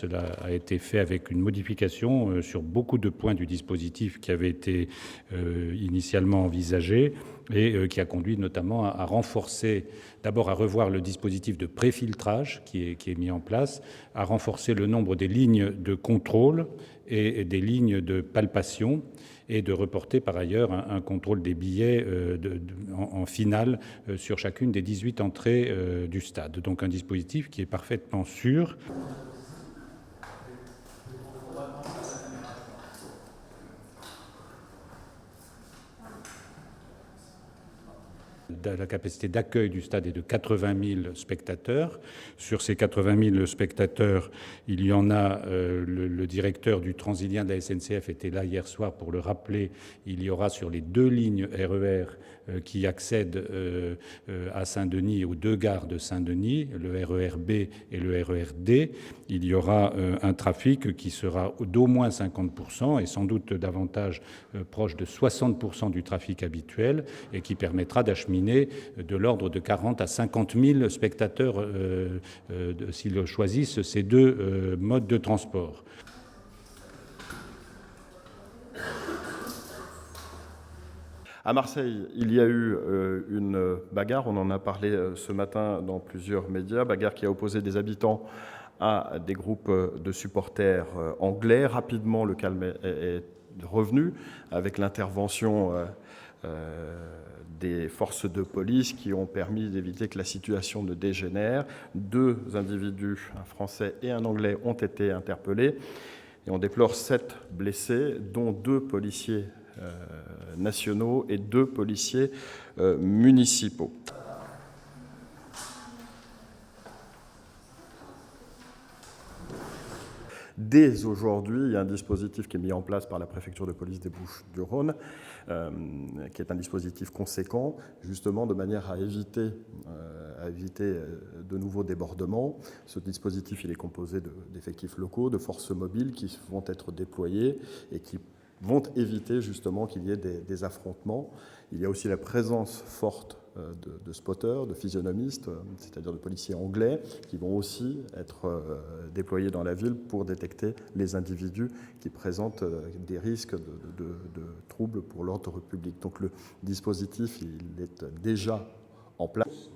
cela a été fait avec une modification sur beaucoup de points du dispositif qui avait été initialement envisagé et qui a conduit notamment à renforcer, d'abord à revoir le dispositif de préfiltrage qui est mis en place, à renforcer le nombre des lignes de contrôle et des lignes de palpation, et de reporter par ailleurs un contrôle des billets en finale sur chacune des 18 entrées du stade. Donc un dispositif qui est parfaitement sûr. La capacité d'accueil du stade est de 80 000 spectateurs. Sur ces 80 000 spectateurs, il y en a, le directeur du Transilien de la SNCF était là hier soir pour le rappeler, il y aura sur les 2 lignes RER qui accèdent à Saint-Denis et aux 2 gares de Saint-Denis, le RER B et le RER D, il y aura un trafic qui sera d'au moins 50% et sans doute davantage proche de 60% du trafic habituel et qui permettra d'acheminer de l'ordre de 40 à 50 000 spectateurs s'ils choisissent ces 2 modes de transport. À Marseille, il y a eu une bagarre, on en a parlé ce matin dans plusieurs médias, bagarre qui a opposé des habitants à des groupes de supporters anglais. Rapidement, le calme est revenu avec l'intervention des forces de police qui ont permis d'éviter que la situation ne dégénère. 2 individus, un Français et un Anglais, ont été interpellés et on déplore 7 blessés, dont 2 policiers nationaux et 2 policiers municipaux. Dès aujourd'hui, il y a un dispositif qui est mis en place par la préfecture de police des Bouches-du-Rhône, qui est un dispositif conséquent, justement de manière à éviter de nouveaux débordements. Ce dispositif, il est composé d'effectifs locaux, de forces mobiles qui vont être déployées et qui vont éviter justement qu'il y ait des affrontements. Il y a aussi la présence forte de spotters, de physionomistes, c'est-à-dire de policiers anglais, qui vont aussi être déployés dans la ville pour détecter les individus qui présentent des risques de troubles pour l'ordre public. Donc le dispositif, il est déjà en place.